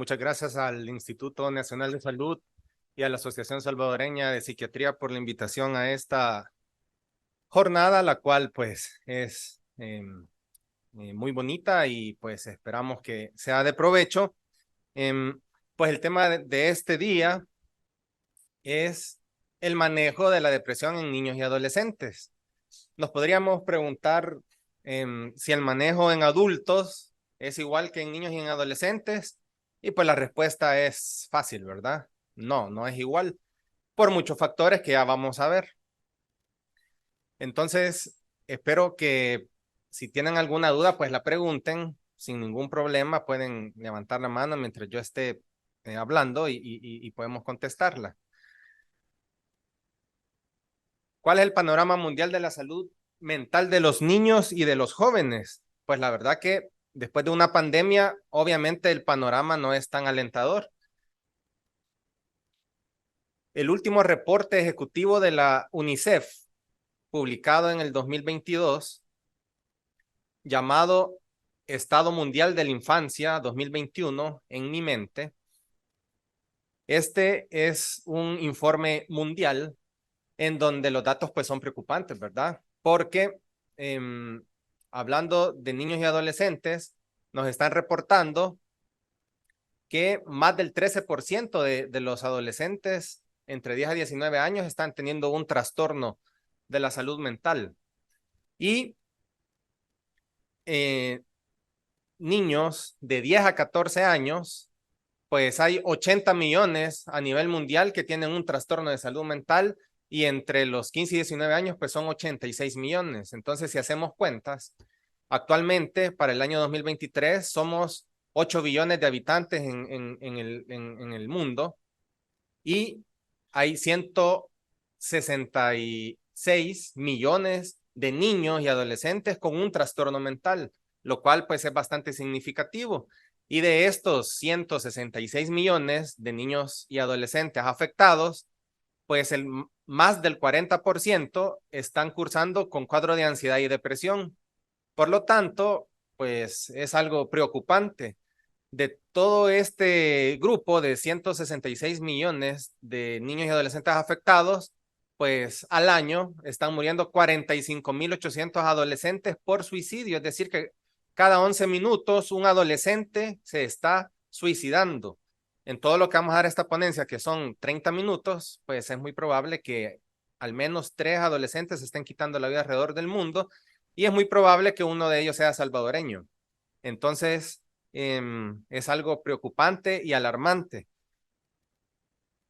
Muchas gracias al Instituto Nacional de Salud y a la Asociación Salvadoreña de Psiquiatría por la invitación a esta jornada, la cual pues es muy bonita y pues esperamos que sea de provecho. Pues el tema de este día es el manejo de la depresión en niños y adolescentes. Nos podríamos preguntar si el manejo en adultos es igual que en niños y en adolescentes, y pues la respuesta es fácil, ¿verdad? No, no es igual, por muchos factores que ya vamos a ver. Entonces, espero que si tienen alguna duda, pues la pregunten sin ningún problema, pueden levantar la mano mientras yo esté hablando y podemos contestarla. ¿Cuál es el panorama mundial de la salud mental de los niños y de los jóvenes? Pues la verdad que después de una pandemia, obviamente el panorama no es tan alentador. El último reporte ejecutivo de la UNICEF, publicado en el 2022, llamado Estado Mundial de la Infancia 2021, en mi mente. Este es un informe mundial en donde los datos pues son preocupantes, ¿verdad? Porque hablando de niños y adolescentes, nos están reportando que más del 13% de los adolescentes entre 10 a 19 años están teniendo un trastorno de la salud mental. Y niños de 10 a 14 años, pues hay 80 millones a nivel mundial que tienen un trastorno de salud mental, y entre los 15 y 19 años, pues son 86 millones. Entonces, si hacemos cuentas, actualmente para el año 2023 somos 8 billones de habitantes en el mundo, y hay 166 millones de niños y adolescentes con un trastorno mental, lo cual pues es bastante significativo. Y de estos 166 millones de niños y adolescentes afectados, pues más del 40% están cursando con cuadro de ansiedad y depresión. Por lo tanto, pues es algo preocupante. De todo este grupo de 166 millones de niños y adolescentes afectados, pues al año están muriendo 45.800 adolescentes por suicidio. Es decir, que cada 11 minutos un adolescente se está suicidando. En todo lo que vamos a dar a esta ponencia, que son 30 minutos, pues es muy probable que al menos 3 adolescentes se estén quitando la vida alrededor del mundo, y es muy probable que uno de ellos sea salvadoreño. Entonces, es algo preocupante y alarmante.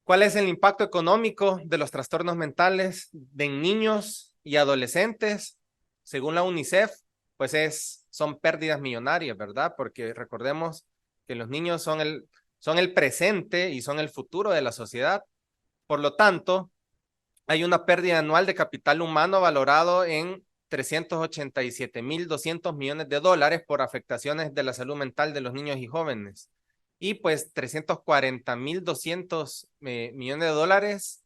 ¿Cuál es el impacto económico de los trastornos mentales en niños y adolescentes? Según la UNICEF, pues son pérdidas millonarias, ¿verdad? Porque recordemos que los niños son el presente y son el futuro de la sociedad. Por lo tanto, hay una pérdida anual de capital humano valorado en 387.200 millones de dólares por afectaciones de la salud mental de los niños y jóvenes. Y pues 340.200 millones de dólares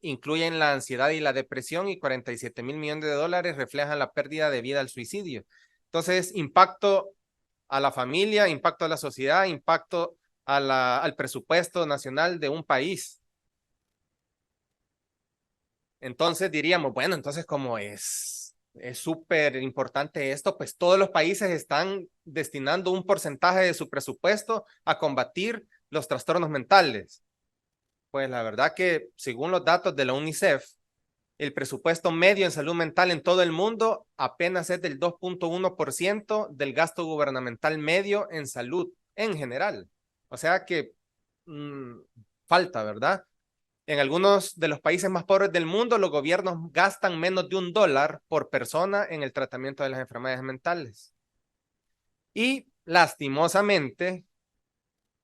incluyen la ansiedad y la depresión, y 47.000 millones de dólares reflejan la pérdida de vida al suicidio. Entonces, impacto a la familia, impacto a la sociedad, impacto al presupuesto nacional de un país. Entonces diríamos, bueno, entonces como es súper importante esto, pues todos los países están destinando un porcentaje de su presupuesto a combatir los trastornos mentales. Pues la verdad que según los datos de la UNICEF, el presupuesto medio en salud mental en todo el mundo apenas es del 2.1% del gasto gubernamental medio en salud en general. O sea que falta, ¿verdad? En algunos de los países más pobres del mundo, los gobiernos gastan menos de $1 por persona en el tratamiento de las enfermedades mentales. Y lastimosamente,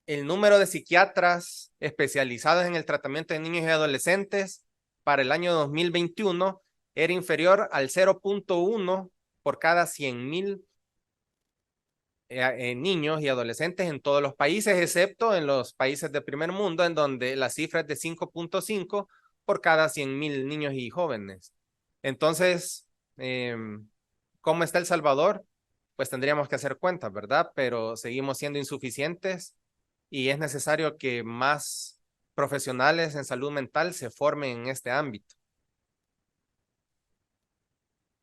el número de psiquiatras especializados en el tratamiento de niños y adolescentes para el año 2021 era inferior al 0.1 por cada 100.000 niños y adolescentes en todos los países, excepto en los países de primer mundo, en donde la cifra es de 5.5 por cada 100.000 niños y jóvenes. Entonces, ¿cómo está El Salvador? Pues tendríamos que hacer cuentas, ¿verdad? Pero seguimos siendo insuficientes y es necesario que más profesionales en salud mental se formen en este ámbito.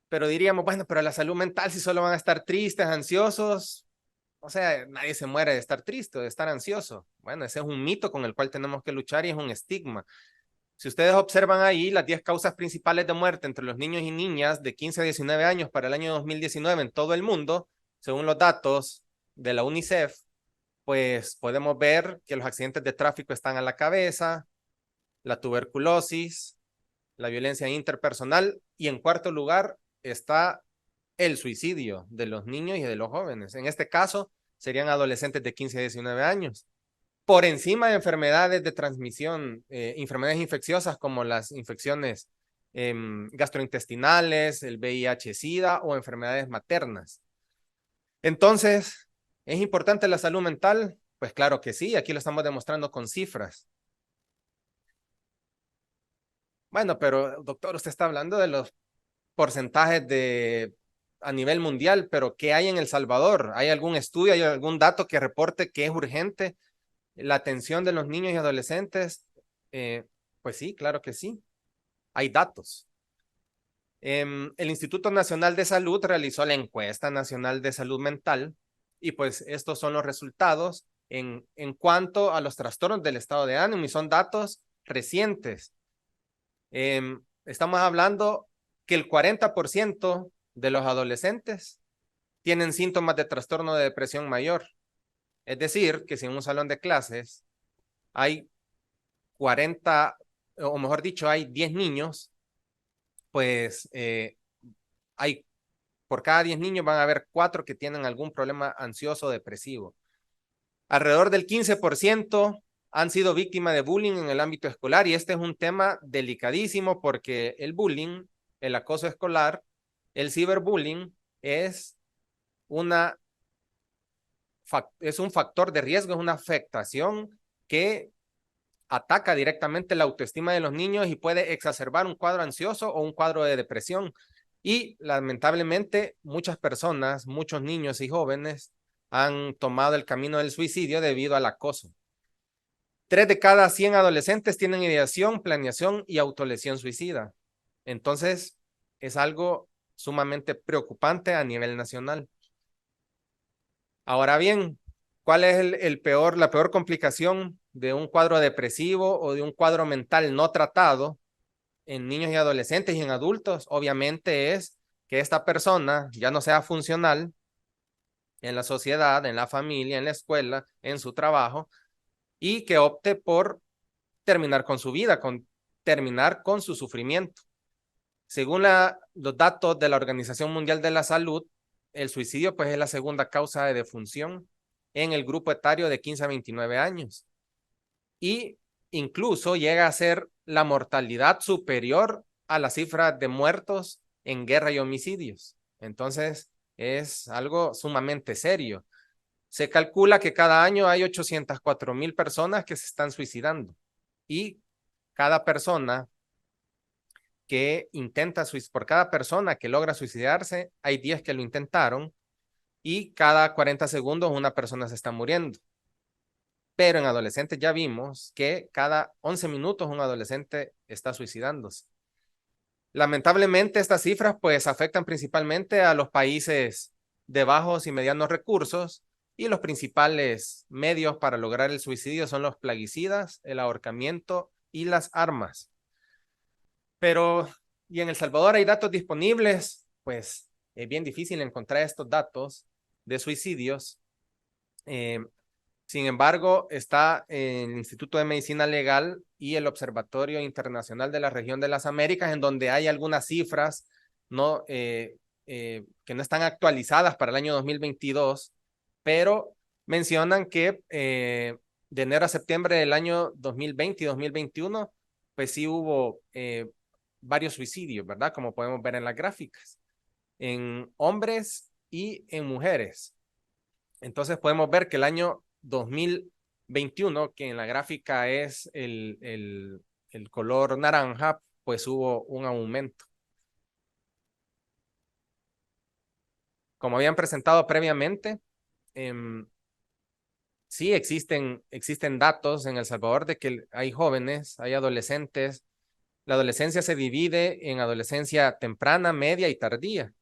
Pero diríamos, bueno, pero la salud mental, si solo van a estar tristes, ansiosos, o sea, nadie se muere de estar triste o de estar ansioso. Bueno, ese es un mito con el cual tenemos que luchar y es un estigma. Si ustedes observan ahí las 10 causas principales de muerte entre los niños y niñas de 15 a 19 años para el año 2019 en todo el mundo, según los datos de la UNICEF, pues podemos ver que los accidentes de tráfico están a la cabeza, la tuberculosis, la violencia interpersonal y en cuarto lugar está el suicidio de los niños y de los jóvenes. En este caso serían adolescentes de 15 a 19 años. Por encima de enfermedades de transmisión, enfermedades infecciosas como las infecciones gastrointestinales, el VIH-Sida o enfermedades maternas. Entonces, ¿es importante la salud mental? Pues claro que sí, aquí lo estamos demostrando con cifras. Bueno, pero doctor, usted está hablando de los porcentajes de a nivel mundial, pero ¿qué hay en El Salvador? ¿Hay algún estudio, hay algún dato que reporte que es urgente la atención de los niños y adolescentes? Eh, pues sí, claro que sí. Hay datos. El Instituto Nacional de Salud realizó la encuesta nacional de salud mental y pues estos son los resultados en cuanto a los trastornos del estado de ánimo y son datos recientes. Estamos hablando que el 40% de los adolescentes tienen síntomas de trastorno de depresión mayor. Es decir, que si en un salón de clases hay 40, o mejor dicho, hay 10 niños, pues hay por cada 10 niños van a haber 4 que tienen algún problema ansioso o depresivo. Alrededor del 15% han sido víctimas de bullying en el ámbito escolar y este es un tema delicadísimo porque el bullying, el acoso escolar, el ciberbullying es una es un factor de riesgo, es una afectación que ataca directamente la autoestima de los niños y puede exacerbar un cuadro ansioso o un cuadro de depresión. Y lamentablemente muchas personas, muchos niños y jóvenes han tomado el camino del suicidio debido al acoso. 3 de cada 100 adolescentes tienen ideación, planeación y autolesión suicida. Entonces, es algo sumamente preocupante a nivel nacional. Ahora bien, ¿cuál es la peor complicación de un cuadro depresivo o de un cuadro mental no tratado en niños y adolescentes y en adultos? Obviamente es que esta persona ya no sea funcional en la sociedad, en la familia, en la escuela, en su trabajo y que opte por terminar con su vida, con terminar con su sufrimiento. Según los datos de la Organización Mundial de la Salud, el suicidio pues es la segunda causa de defunción en el grupo etario de 15 a 29 años y incluso llega a ser la mortalidad superior a la cifra de muertos en guerra y homicidios. Entonces es algo sumamente serio. Se calcula que cada año hay 804,000 personas que se están suicidando y cada persona que intenta por cada persona que logra suicidarse, hay 10 que lo intentaron y cada 40 segundos una persona se está muriendo. Pero en adolescentes ya vimos que cada 11 minutos un adolescente está suicidándose. Lamentablemente estas cifras pues afectan principalmente a los países de bajos y medianos recursos y los principales medios para lograr el suicidio son los plaguicidas, el ahorcamiento y las armas. Pero, y en El Salvador hay datos disponibles, pues es bien difícil encontrar estos datos de suicidios. Sin embargo, está el Instituto de Medicina Legal y el Observatorio Internacional de la Región de las Américas, en donde hay algunas cifras no, que no están actualizadas para el año 2022, pero mencionan que de enero a septiembre del año 2020 y 2021, pues sí hubo varios suicidios, ¿verdad? Como podemos ver en las gráficas, en hombres y en mujeres. Entonces podemos ver que el año 2021, que en la gráfica es el color naranja, pues hubo un aumento. Como habían presentado previamente, sí existen datos en El Salvador de que hay jóvenes, hay adolescentes. La adolescencia se divide en adolescencia temprana, media y tardía.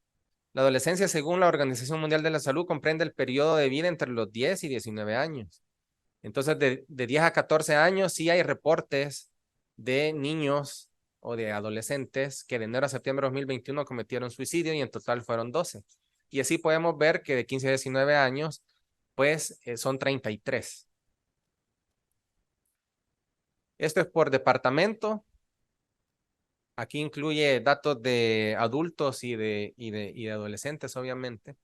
La adolescencia, según la Organización Mundial de la Salud, comprende el periodo de vida entre los 10 y 19 años. Entonces, de 10 a 14 años sí hay reportes de niños o de adolescentes que de enero a septiembre de 2021 cometieron suicidio y en total fueron 12. Y así podemos ver que de 15 a 19 años, pues son 33. Esto es por departamento. Aquí incluye datos de adultos y de adolescentes, obviamente.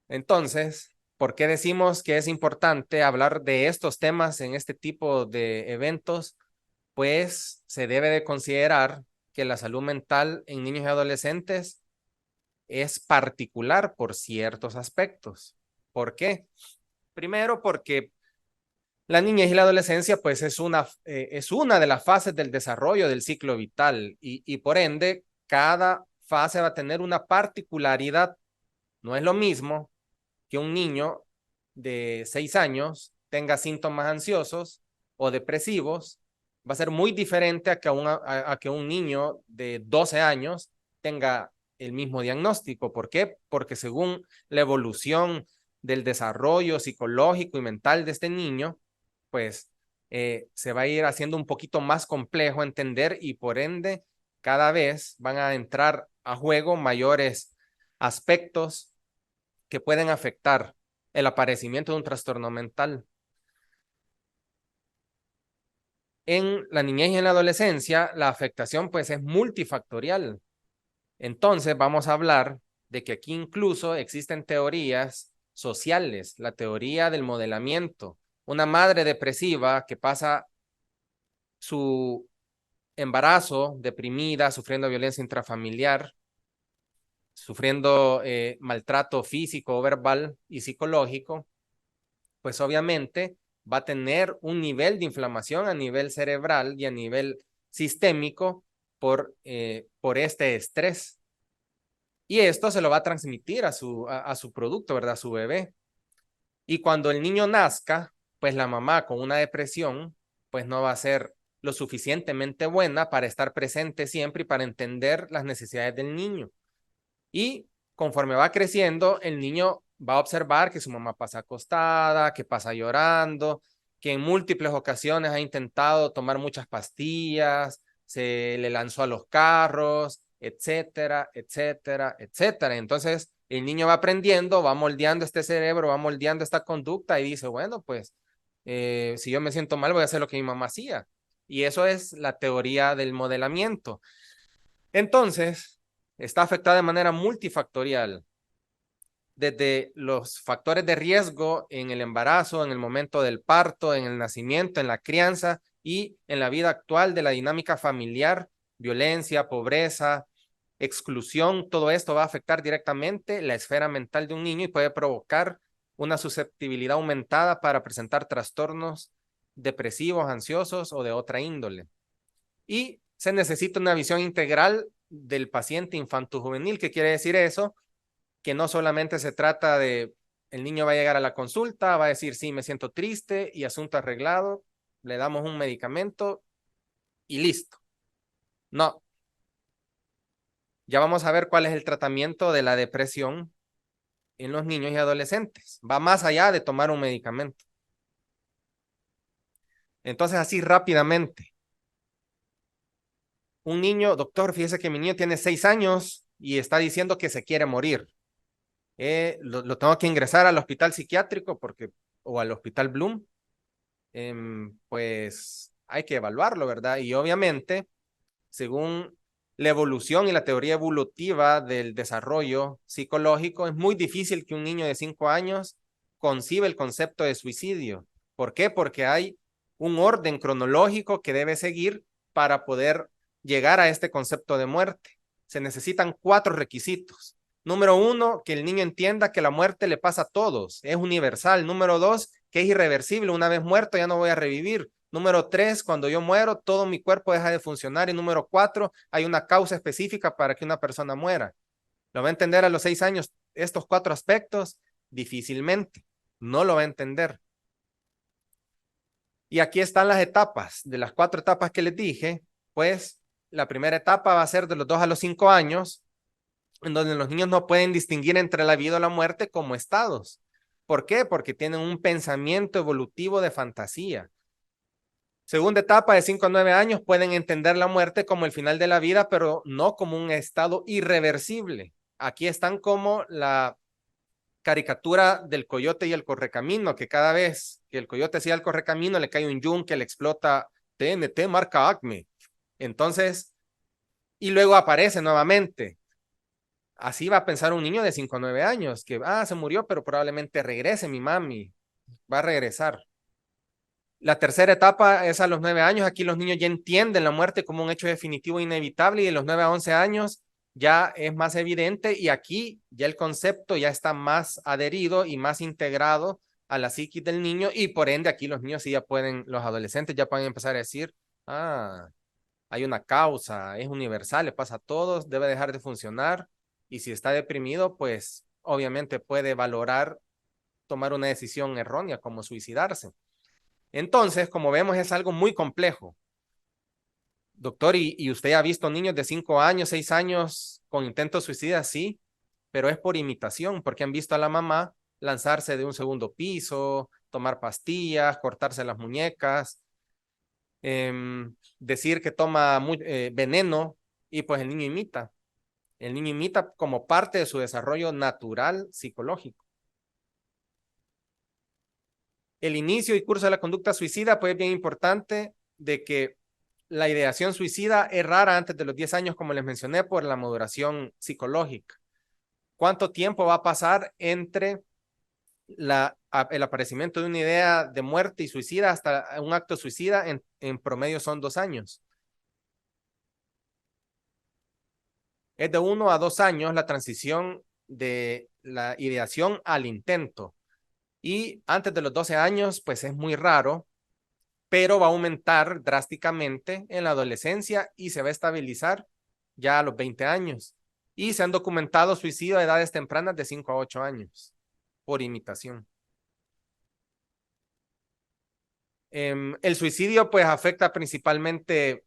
Entonces, ¿por qué decimos que es importante hablar de estos temas en este tipo de eventos? Pues se debe de considerar que la salud mental en niños y adolescentes es particular por ciertos aspectos. ¿Por qué? Primero, porque la niñez y la adolescencia, pues es una de las fases del desarrollo del ciclo vital y por ende, cada fase va a tener una particularidad. No es lo mismo que un niño de 6 años tenga síntomas ansiosos o depresivos. Va a ser muy diferente a que un niño de 12 años tenga el mismo diagnóstico. ¿Por qué? Porque según la evolución del desarrollo psicológico y mental de este niño, pues se va a ir haciendo un poquito más complejo entender y por ende cada vez van a entrar a juego mayores aspectos que pueden afectar el aparecimiento de un trastorno mental. En la niñez y en la adolescencia, la afectación pues es multifactorial. Entonces vamos a hablar de que aquí incluso existen teorías sociales, la teoría del modelamiento. Una madre depresiva que pasa su embarazo deprimida, sufriendo violencia intrafamiliar, sufriendo maltrato físico, verbal y psicológico, pues obviamente va a tener un nivel de inflamación a nivel cerebral y a nivel sistémico por este estrés. Y esto se lo va a transmitir a su producto, ¿verdad? A su bebé. Y cuando el niño nazca, pues la mamá con una depresión, pues no va a ser lo suficientemente buena para estar presente siempre y para entender las necesidades del niño. Y conforme va creciendo, el niño va a observar que su mamá pasa acostada, que pasa llorando, que en múltiples ocasiones ha intentado tomar muchas pastillas, se le lanzó a los carros, etcétera, etcétera, etcétera. Entonces, el niño va aprendiendo, va moldeando este cerebro, va moldeando esta conducta y dice, bueno, pues, si yo me siento mal, voy a hacer lo que mi mamá hacía. Y eso es la teoría del modelamiento. Entonces, está afectada de manera multifactorial, desde los factores de riesgo en el embarazo, en el momento del parto, en el nacimiento, en la crianza y en la vida actual de la dinámica familiar, violencia, pobreza, exclusión, todo esto va a afectar directamente la esfera mental de un niño y puede provocar una susceptibilidad aumentada para presentar trastornos depresivos, ansiosos o de otra índole. Y se necesita una visión integral del paciente infanto-juvenil. ¿Qué quiere decir eso? Que no solamente se trata de el niño va a llegar a la consulta, va a decir, sí, me siento triste y asunto arreglado, le damos un medicamento y listo. No, ya vamos a ver cuál es el tratamiento de la depresión en los niños y adolescentes. Va más allá de tomar un medicamento. Entonces, así rápidamente, un niño, doctor, fíjese que mi niño tiene 6 años y está diciendo que se quiere morir. Lo tengo que ingresar al hospital psiquiátrico o al hospital Bloom, pues hay que evaluarlo, ¿verdad? Y obviamente, según la evolución y la teoría evolutiva del desarrollo psicológico, es muy difícil que un niño de 5 años conciba el concepto de suicidio. ¿Por qué? Porque hay un orden cronológico que debe seguir para poder llegar a este concepto de muerte. Se necesitan 4 requisitos. Número 1, que el niño entienda que la muerte le pasa a todos, es universal. Número 2, que es irreversible, una vez muerto ya no voy a revivir. Número 3, cuando yo muero, todo mi cuerpo deja de funcionar. Y número 4, hay una causa específica para que una persona muera. Lo va a entender a los 6 años estos 4 aspectos. Difícilmente, no lo va a entender. Y aquí están las etapas, de las 4 etapas que les dije, pues la primera etapa va a ser de los 2 a los 5 años, en donde los niños no pueden distinguir entre la vida o la muerte como estados. ¿Por qué? Porque tienen un pensamiento evolutivo de fantasía. Segunda etapa, de 5 a 9 años, pueden entender la muerte como el final de la vida, pero no como un estado irreversible. Aquí están como la caricatura del coyote y el correcamino, que cada vez que el coyote hacía el correcamino le cae un yunque, le explota TNT marca Acme. Entonces, y luego aparece nuevamente. Así va a pensar un niño de 5 a 9 años, que se murió, pero probablemente regrese mi mami, va a regresar. La tercera etapa es a los 9 años. Aquí los niños ya entienden la muerte como un hecho definitivo e inevitable, y de los 9 a 11 años ya es más evidente, y aquí ya el concepto ya está más adherido y más integrado a la psiquis del niño, y por ende aquí los niños sí ya pueden, los adolescentes ya pueden empezar a decir, hay una causa, es universal, le pasa a todos, debe dejar de funcionar, y si está deprimido, pues obviamente puede valorar tomar una decisión errónea como suicidarse. Entonces, como vemos, es algo muy complejo. Doctor, ¿y usted ha visto niños de 5 años, 6 años con intentos suicidas? Sí, pero es por imitación, porque han visto a la mamá lanzarse de un segundo piso, tomar pastillas, cortarse las muñecas, decir que toma veneno, y pues el niño imita. El niño imita como parte de su desarrollo natural psicológico. El inicio y curso de la conducta suicida, pues es bien importante de que la ideación suicida es rara antes de los 10 años, como les mencioné, por la maduración psicológica. ¿Cuánto tiempo va a pasar entre el aparecimiento de una idea de muerte y suicida hasta un acto suicida? En promedio son 2 años. Es de 1 a 2 años la transición de la ideación al intento. Y antes de los 12 años, pues es muy raro, pero va a aumentar drásticamente en la adolescencia y se va a estabilizar ya a los 20 años. Y se han documentado suicidios a edades tempranas de 5 a 8 años por imitación. El suicidio pues afecta principalmente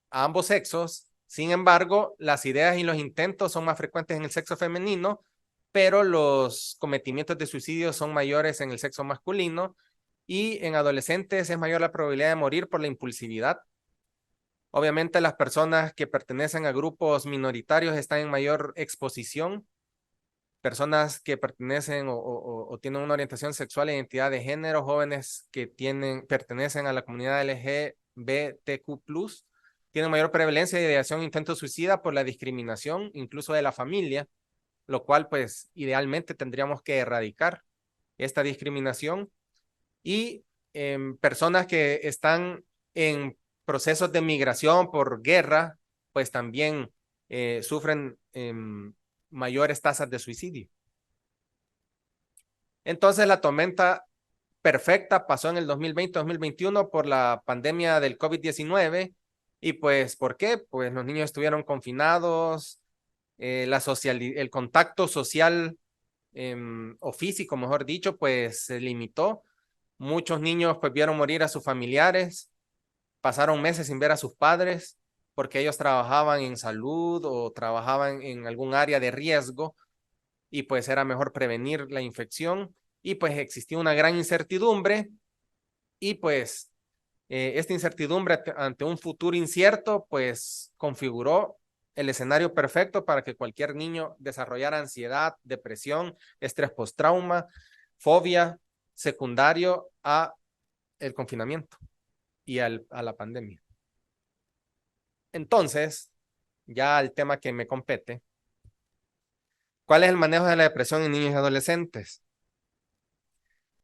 a ambos sexos. Sin embargo, las ideas y los intentos son más frecuentes en el sexo femenino, pero los cometimientos de suicidio son mayores en el sexo masculino, y en adolescentes es mayor la probabilidad de morir por la impulsividad. Obviamente las personas que pertenecen a grupos minoritarios están en mayor exposición. Personas que pertenecen o tienen una orientación sexual e identidad de género, jóvenes que pertenecen a la comunidad LGBTQ+, tienen mayor prevalencia de ideación e intento suicida por la discriminación, incluso de la familia, lo cual pues idealmente tendríamos que erradicar esta discriminación. Y personas que están en procesos de migración por guerra, pues también sufren mayores tasas de suicidio. Entonces la tormenta perfecta pasó en el 2020-2021 por la pandemia del COVID-19. Y pues, ¿por qué? Pues los niños estuvieron confinados, el contacto social o físico, mejor dicho, pues se limitó. Muchos niños pues vieron morir a sus familiares, pasaron meses sin ver a sus padres porque ellos trabajaban en salud o trabajaban en algún área de riesgo, y pues era mejor prevenir la infección, y pues existía una gran incertidumbre, y pues esta incertidumbre ante un futuro incierto pues configuró el escenario perfecto para que cualquier niño desarrollara ansiedad, depresión, estrés postrauma, fobia, secundario a el confinamiento y a la pandemia. Entonces, ya al tema que me compete, ¿cuál es el manejo de la depresión en niños y adolescentes?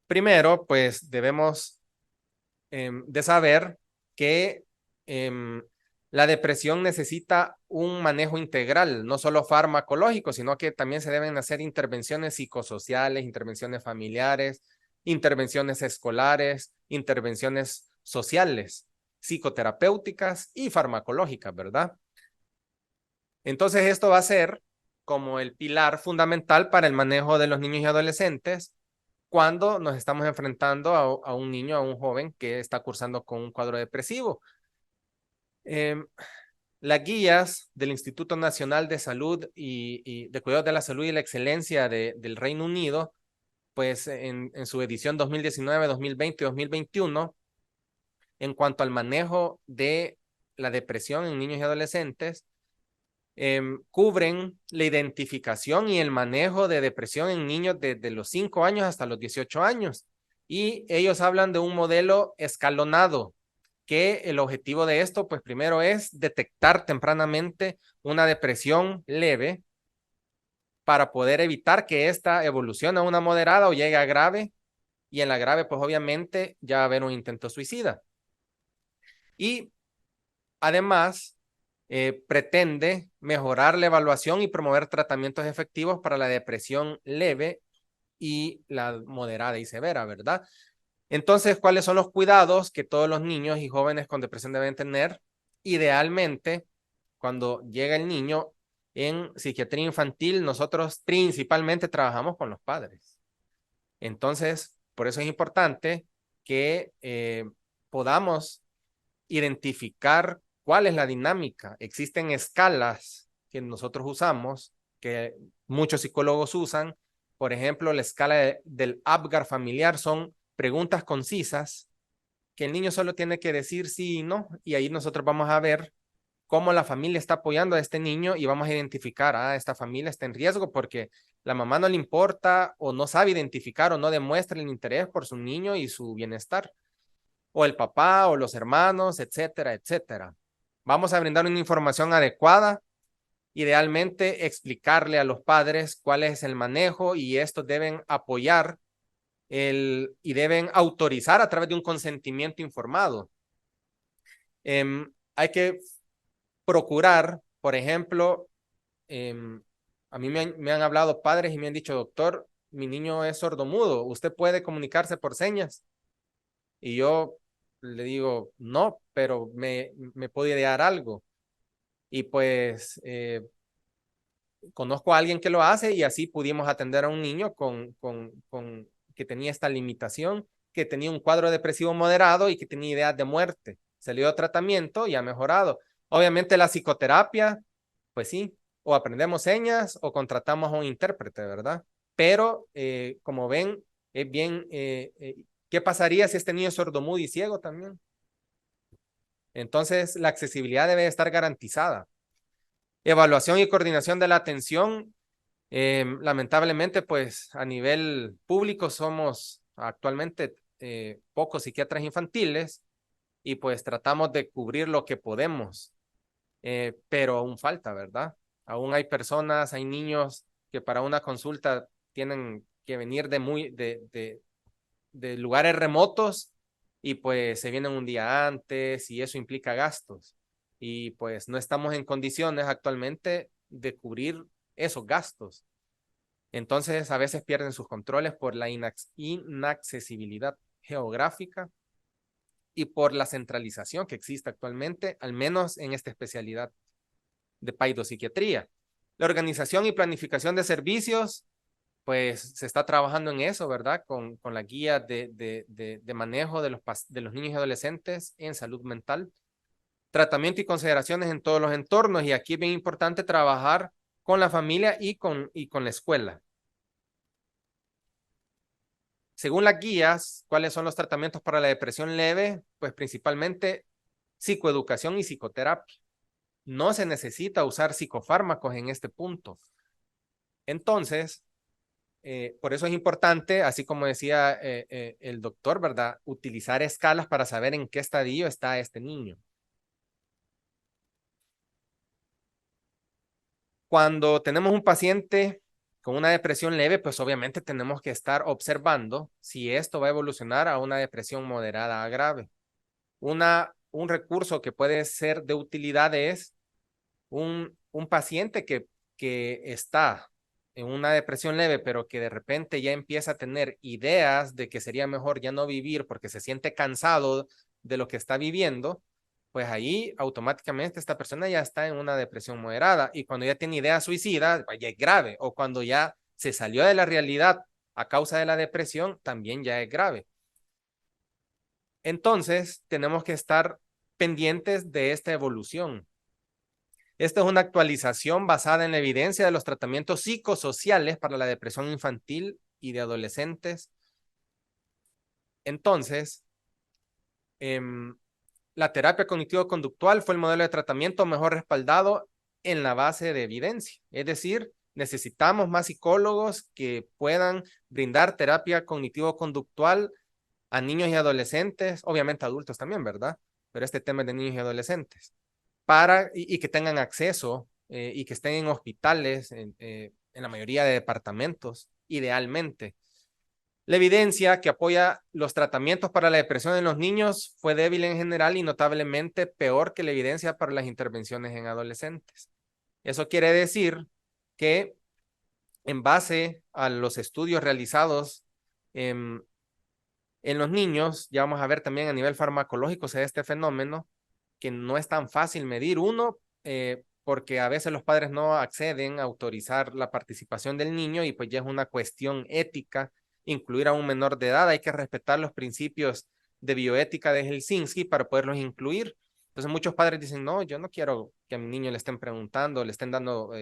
Primero, pues debemos de saber que la depresión necesita un manejo integral, no solo farmacológico, sino que también se deben hacer intervenciones psicosociales, intervenciones familiares, intervenciones escolares, intervenciones sociales, psicoterapéuticas y farmacológicas, ¿verdad? Entonces esto va a ser como el pilar fundamental para el manejo de los niños y adolescentes cuando nos estamos enfrentando a un niño, a un joven que está cursando con un cuadro depresivo. Las guías del Instituto Nacional de Salud y de Cuidados de la Salud y la Excelencia del Reino Unido, pues en su edición 2019, 2020 y 2021, en cuanto al manejo de la depresión en niños y adolescentes, cubren la identificación y el manejo de depresión en niños desde los 5 años hasta los 18 años. Y ellos hablan de un modelo escalonado, que el objetivo de esto, pues primero es detectar tempranamente una depresión leve para poder evitar que ésta evolucione a una moderada o llegue a grave. Y en la grave, pues obviamente ya va a haber un intento suicida. Y además, pretende mejorar la evaluación y promover tratamientos efectivos para la depresión leve y la moderada y severa, ¿verdad? Entonces, ¿cuáles son los cuidados que todos los niños y jóvenes con depresión deben tener? Idealmente, cuando llega el niño en psiquiatría infantil, nosotros principalmente trabajamos con los padres. Entonces, por eso es importante que podamos identificar cuál es la dinámica. Existen escalas que nosotros usamos, que muchos psicólogos usan. Por ejemplo, la escala del Apgar familiar son preguntas concisas que el niño solo tiene que decir sí y no, y ahí nosotros vamos a ver cómo la familia está apoyando a este niño y vamos a identificar, esta familia está en riesgo porque la mamá no le importa o no sabe identificar o no demuestra el interés por su niño y su bienestar, o el papá o los hermanos, etcétera, etcétera. Vamos a brindar una información adecuada, idealmente explicarle a los padres cuál es el manejo y estos deben apoyar y deben autorizar a través de un consentimiento informado. Hay que procurar, por ejemplo, a mí me han hablado padres y me han dicho, doctor, mi niño es sordomudo, ¿usted puede comunicarse por señas? Y yo le digo, no, pero me puede idear algo. Y pues conozco a alguien que lo hace y así pudimos atender a un niño que tenía esta limitación, que tenía un cuadro depresivo moderado y que tenía ideas de muerte. Salió de tratamiento y ha mejorado. Obviamente la psicoterapia, pues sí, o aprendemos señas o contratamos a un intérprete, ¿verdad? Pero como ven, es bien, ¿qué pasaría si este niño es sordomudo y ciego también? Entonces, la accesibilidad debe estar garantizada. Evaluación y coordinación de la atención. Lamentablemente, pues a nivel público somos actualmente pocos psiquiatras infantiles y pues tratamos de cubrir lo que podemos, pero aún falta, ¿verdad? Aún hay personas, hay niños que para una consulta tienen que venir de lugares remotos y pues se vienen un día antes y eso implica gastos. Y pues no estamos en condiciones actualmente de cubrir esos gastos. Entonces a veces pierden sus controles por la inaccesibilidad geográfica y por la centralización que existe actualmente, al menos en esta especialidad de paidopsiquiatría. La organización y planificación de servicios, pues se está trabajando en eso, ¿verdad? Con la guía de manejo de los niños y adolescentes en salud mental. Tratamiento y consideraciones en todos los entornos. Y aquí es bien importante trabajar con la familia y con la escuela. Según las guías, ¿cuáles son los tratamientos para la depresión leve? Pues principalmente psicoeducación y psicoterapia. No se necesita usar psicofármacos en este punto. Entonces, por eso es importante, así como decía el doctor, ¿verdad? Utilizar escalas para saber en qué estadio está este niño. Cuando tenemos un paciente con una depresión leve, pues obviamente tenemos que estar observando si esto va a evolucionar a una depresión moderada a grave. Un recurso que puede ser de utilidad es un paciente que está en una depresión leve, pero que de repente ya empieza a tener ideas de que sería mejor ya no vivir porque se siente cansado de lo que está viviendo, pues ahí automáticamente esta persona ya está en una depresión moderada, y cuando ya tiene ideas suicidas, pues ya es grave, o cuando ya se salió de la realidad a causa de la depresión, también ya es grave. Entonces, tenemos que estar pendientes de esta evolución. Esta es una actualización basada en la evidencia de los tratamientos psicosociales para la depresión infantil y de adolescentes. Entonces, la terapia cognitivo-conductual fue el modelo de tratamiento mejor respaldado en la base de evidencia. Es decir, necesitamos más psicólogos que puedan brindar terapia cognitivo-conductual a niños y adolescentes, obviamente adultos también, ¿verdad? Pero este tema es de niños y adolescentes, y que tengan acceso y que estén en hospitales, en la mayoría de departamentos, idealmente. La evidencia que apoya los tratamientos para la depresión en los niños fue débil en general y notablemente peor que la evidencia para las intervenciones en adolescentes. Eso quiere decir que en base a los estudios realizados en los niños, ya vamos a ver también a nivel farmacológico se da este fenómeno que no es tan fácil medir. Uno, porque a veces los padres no acceden a autorizar la participación del niño y pues ya es una cuestión ética incluir a un menor de edad. Hay que respetar los principios de bioética de Helsinki para poderlos incluir. Entonces muchos padres dicen, no, yo no quiero que a mi niño le estén preguntando, le estén dando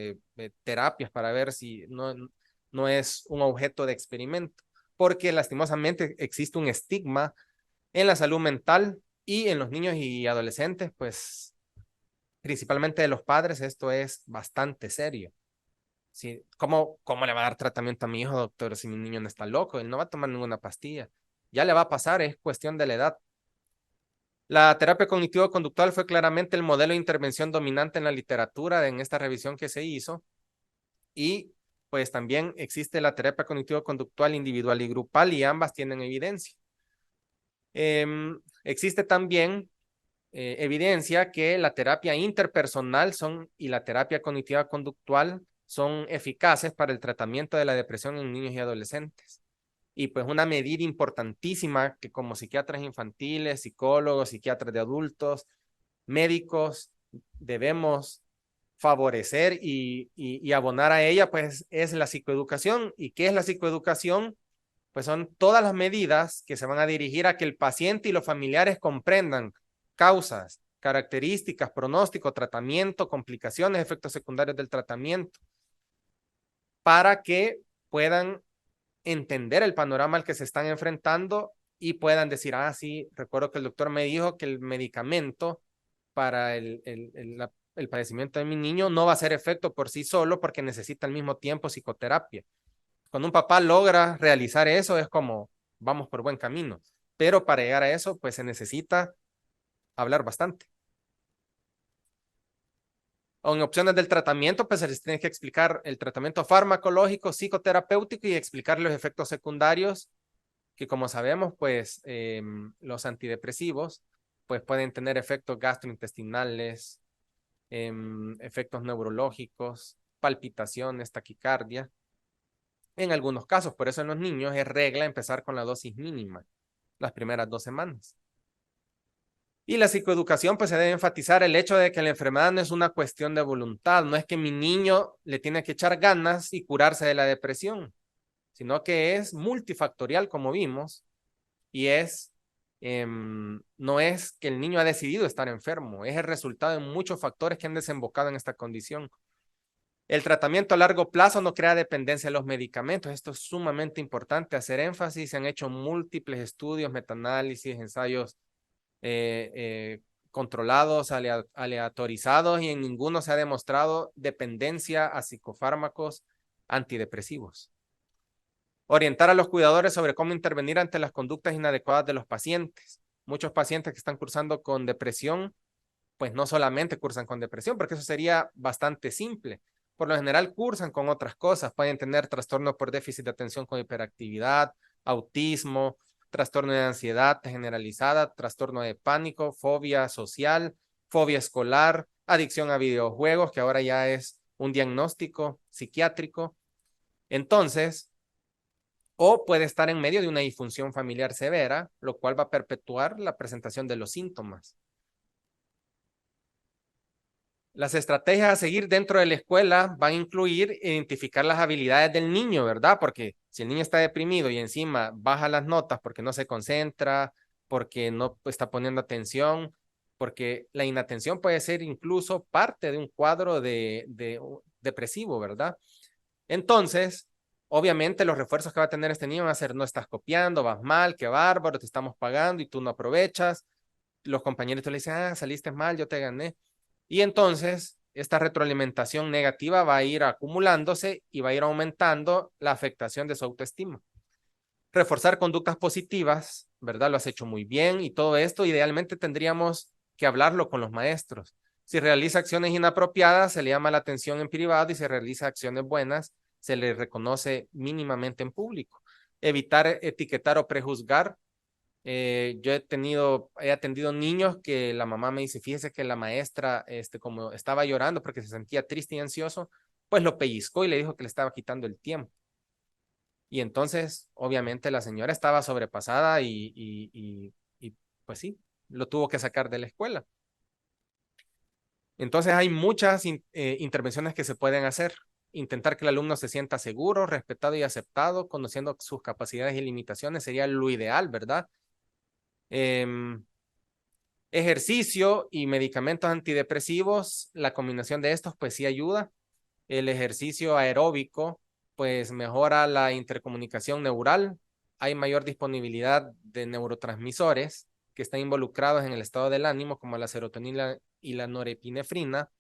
terapias para ver si no es un objeto de experimento, porque lastimosamente existe un estigma en la salud mental y en los niños y adolescentes, pues principalmente de los padres, esto es bastante serio. ¿Sí? ¿Cómo le va a dar tratamiento a mi hijo, doctor, si mi niño no está loco? Él no va a tomar ninguna pastilla. Ya le va a pasar, es cuestión de la edad. La terapia cognitivo-conductual fue claramente el modelo de intervención dominante en la literatura en esta revisión que se hizo. Y pues también existe la terapia cognitivo-conductual individual y grupal y ambas tienen evidencia. Existe también evidencia que la terapia interpersonal y la terapia cognitiva conductual son eficaces para el tratamiento de la depresión en niños y adolescentes. Y pues una medida importantísima que como psiquiatras infantiles, psicólogos, psiquiatras de adultos, médicos, debemos favorecer y abonar a ella, pues es la psicoeducación. ¿Y qué es la psicoeducación? Pues son todas las medidas que se van a dirigir a que el paciente y los familiares comprendan causas, características, pronóstico, tratamiento, complicaciones, efectos secundarios del tratamiento, para que puedan entender el panorama al que se están enfrentando y puedan decir, ah, sí, recuerdo que el doctor me dijo que el medicamento para el padecimiento de mi niño no va a hacer efecto por sí solo porque necesita al mismo tiempo psicoterapia. Cuando un papá logra realizar eso es como vamos por buen camino, pero para llegar a eso pues se necesita hablar bastante. En opciones del tratamiento pues se les tiene que explicar el tratamiento farmacológico, psicoterapéutico y explicar los efectos secundarios que como sabemos pues los antidepresivos pues pueden tener efectos gastrointestinales, efectos neurológicos, palpitaciones, taquicardia. En algunos casos, por eso en los niños es regla empezar con la dosis mínima las primeras 2 semanas. Y la psicoeducación, pues se debe enfatizar el hecho de que la enfermedad no es una cuestión de voluntad, no es que mi niño le tiene que echar ganas y curarse de la depresión, sino que es multifactorial, como vimos, y no es que el niño ha decidido estar enfermo, es el resultado de muchos factores que han desembocado en esta condición. El tratamiento a largo plazo no crea dependencia de los medicamentos. Esto es sumamente importante hacer énfasis. Se han hecho múltiples estudios, metaanálisis, ensayos controlados, aleatorizados, y en ninguno se ha demostrado dependencia a psicofármacos antidepresivos. Orientar a los cuidadores sobre cómo intervenir ante las conductas inadecuadas de los pacientes. Muchos pacientes que están cursando con depresión, pues no solamente cursan con depresión, porque eso sería bastante simple. Por lo general cursan con otras cosas. Pueden tener trastorno por déficit de atención con hiperactividad, autismo, trastorno de ansiedad generalizada, trastorno de pánico, fobia social, fobia escolar, adicción a videojuegos, que ahora ya es un diagnóstico psiquiátrico. Entonces, o puede estar en medio de una disfunción familiar severa, lo cual va a perpetuar la presentación de los síntomas. Las estrategias a seguir dentro de la escuela van a incluir identificar las habilidades del niño, ¿verdad? Porque si el niño está deprimido y encima baja las notas porque no se concentra, porque no está poniendo atención, porque la inatención puede ser incluso parte de un cuadro depresivo, ¿verdad? Entonces, obviamente los refuerzos que va a tener este niño van a ser: no estás copiando, vas mal, qué bárbaro, te estamos pagando y tú no aprovechas. Los compañeros le dicen: ah, saliste mal, yo te gané. Y entonces, esta retroalimentación negativa va a ir acumulándose y va a ir aumentando la afectación de su autoestima. Reforzar conductas positivas, ¿verdad? Lo has hecho muy bien y todo esto idealmente tendríamos que hablarlo con los maestros. Si realiza acciones inapropiadas, se le llama la atención en privado, y si realiza acciones buenas, se le reconoce mínimamente en público. Evitar etiquetar o prejuzgar. Yo he atendido niños que la mamá me dice: fíjese que la maestra, como estaba llorando porque se sentía triste y ansioso, pues lo pellizcó y le dijo que le estaba quitando el tiempo. Y entonces, obviamente, la señora estaba sobrepasada y pues sí, lo tuvo que sacar de la escuela. Entonces, hay muchas intervenciones que se pueden hacer. Intentar que el alumno se sienta seguro, respetado y aceptado, conociendo sus capacidades y limitaciones, sería lo ideal, ¿verdad? Ejercicio y medicamentos antidepresivos, la combinación de estos pues sí ayuda. El ejercicio aeróbico pues mejora la intercomunicación neural, hay mayor disponibilidad de neurotransmisores que están involucrados en el estado del ánimo, como la serotonina y la norepinefrina.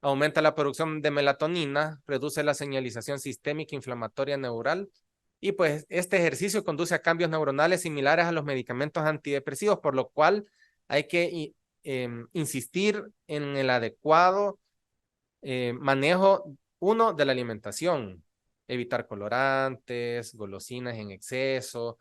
Aumenta la producción de melatonina, reduce la señalización sistémica inflamatoria neural, y pues este ejercicio conduce a cambios neuronales similares a los medicamentos antidepresivos, por lo cual hay que insistir en el adecuado manejo, uno, de la alimentación, evitar colorantes, golosinas en exceso,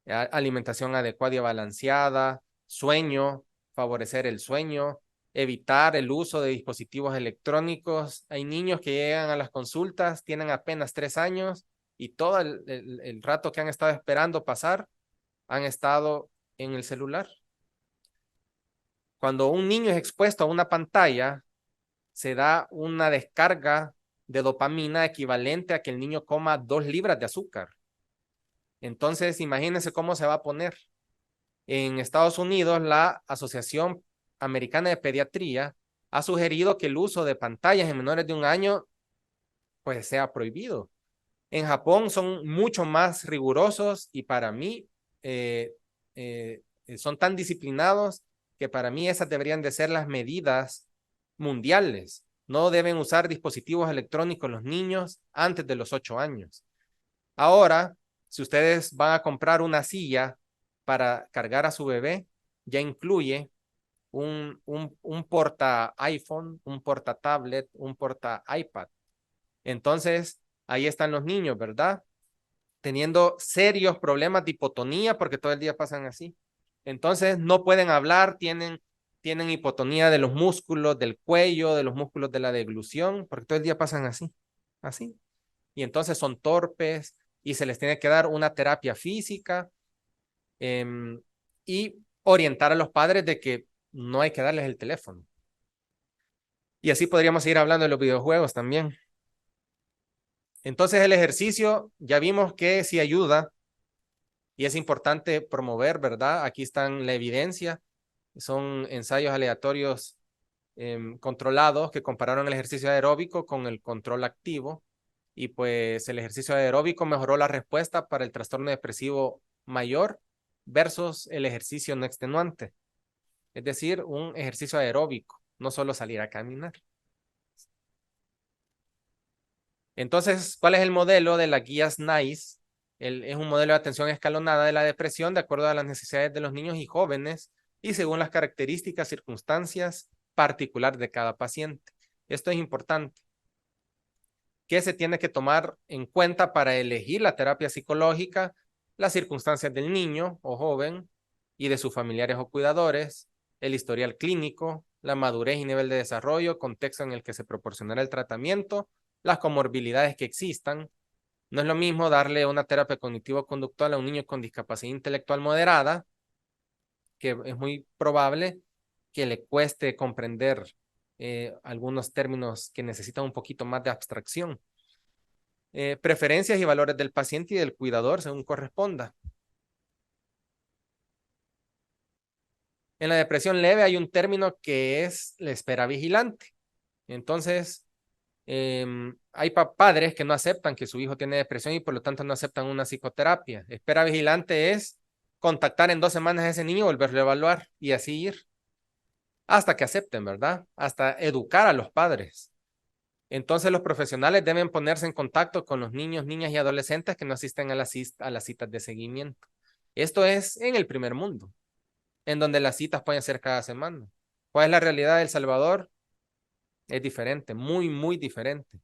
alimentación adecuada y balanceada, sueño, favorecer el sueño, evitar el uso de dispositivos electrónicos. Hay niños que llegan a las consultas, tienen apenas 3 años y todo el rato que han estado esperando pasar, han estado en el celular. Cuando un niño es expuesto a una pantalla, se da una descarga de dopamina equivalente a que el niño coma 2 libras de azúcar. Entonces, imagínense cómo se va a poner. En Estados Unidos, la Asociación Americana de Pediatría ha sugerido que el uso de pantallas en menores de 1 año pues sea prohibido. En Japón son mucho más rigurosos y para mí son tan disciplinados que para mí esas deberían de ser las medidas mundiales. No deben usar dispositivos electrónicos los niños antes de los 8 años. Ahora, si ustedes van a comprar una silla para cargar a su bebé, ya incluye un porta iPhone, un porta tablet, un porta iPad. Entonces, ahí están los niños, ¿verdad? Teniendo serios problemas de hipotonía porque todo el día pasan así. Entonces, no pueden hablar, tienen hipotonía de los músculos del cuello, de los músculos de la deglución, porque todo el día pasan así, así. Y entonces son torpes y se les tiene que dar una terapia física y orientar a los padres de que no hay que darles el teléfono. Y así podríamos seguir hablando de los videojuegos también. Entonces el ejercicio ya vimos que sí ayuda y es importante promover, ¿verdad? Aquí están la evidencia. Son ensayos aleatorios controlados que compararon el ejercicio aeróbico con el control activo, y pues el ejercicio aeróbico mejoró la respuesta para el trastorno depresivo mayor versus el ejercicio no extenuante. Es decir, un ejercicio aeróbico, no solo salir a caminar. Entonces, ¿cuál es el modelo de las guías NICE? Es un modelo de atención escalonada de la depresión de acuerdo a las necesidades de los niños y jóvenes y según las características, circunstancias particulares de cada paciente. Esto es importante. ¿Qué se tiene que tomar en cuenta para elegir la terapia psicológica? Las circunstancias del niño o joven y de sus familiares o cuidadores, el historial clínico, la madurez y nivel de desarrollo, contexto en el que se proporcionará el tratamiento, las comorbilidades que existan. No es lo mismo darle una terapia cognitivo-conductual a un niño con discapacidad intelectual moderada, que es muy probable que le cueste comprender algunos términos que necesitan un poquito más de abstracción. Preferencias y valores del paciente y del cuidador según corresponda. En la depresión leve hay un término que es la espera vigilante. Entonces, hay padres que no aceptan que su hijo tiene depresión y por lo tanto no aceptan una psicoterapia. Espera vigilante es contactar en 2 semanas a ese niño y volverlo a evaluar y así ir hasta que acepten, ¿verdad? Hasta educar a los padres. Entonces los profesionales deben ponerse en contacto con los niños, niñas y adolescentes que no asisten a las citas de seguimiento. Esto es en el primer mundo, en donde las citas pueden ser cada semana. ¿Cuál es la realidad de El Salvador? Es diferente, muy, muy diferente.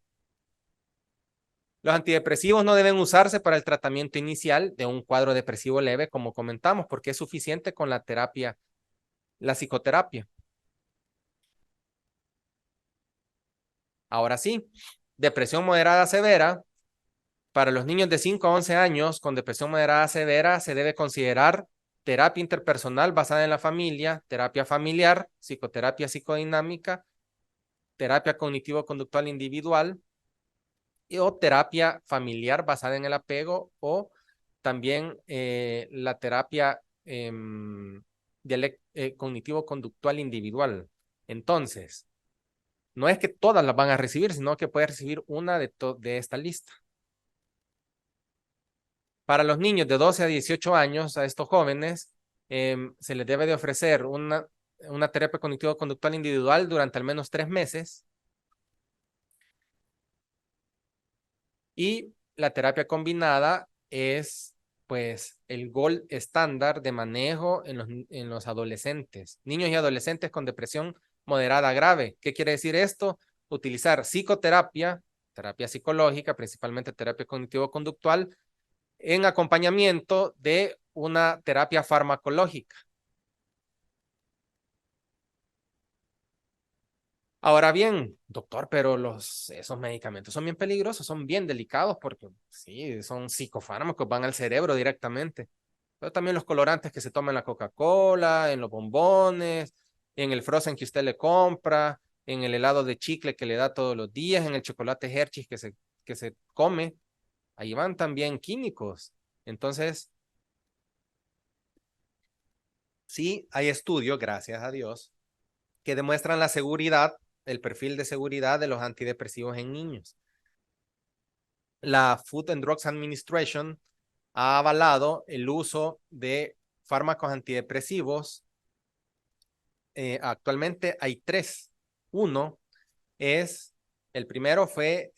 Los antidepresivos no deben usarse para el tratamiento inicial de un cuadro depresivo leve, como comentamos, porque es suficiente con la terapia, la psicoterapia. Ahora sí, depresión moderada severa. Para los niños de 5 a 11 años con depresión moderada severa se debe considerar terapia interpersonal basada en la familia, terapia familiar, psicoterapia psicodinámica, terapia cognitivo-conductual individual o terapia familiar basada en el apego o también la terapia cognitivo-conductual individual. Entonces, no es que todas las van a recibir, sino que puede recibir una de esta lista. Para los niños de 12 a 18 años, a estos jóvenes, se les debe de ofrecer una terapia cognitivo-conductual individual durante al menos 3 meses. Y la terapia combinada es, pues, el gold estándar de manejo en los adolescentes, niños y adolescentes con depresión moderada grave. ¿Qué quiere decir esto? Utilizar psicoterapia, terapia psicológica, principalmente terapia cognitivo-conductual, en acompañamiento de una terapia farmacológica. Ahora bien, doctor, pero esos medicamentos son bien peligrosos, son bien delicados porque sí, son psicofármacos, van al cerebro directamente. Pero también los colorantes que se toman en la Coca-Cola, en los bombones, en el frozen que usted le compra, en el helado de chicle que le da todos los días, en el chocolate Hershey's que se come, ahí van también químicos. Entonces, sí, hay estudios, gracias a Dios, que demuestran la seguridad, el perfil de seguridad de los antidepresivos en niños. La Food and Drugs Administration ha avalado el uso de fármacos antidepresivos. Actualmente hay 3. Uno es, el primero fue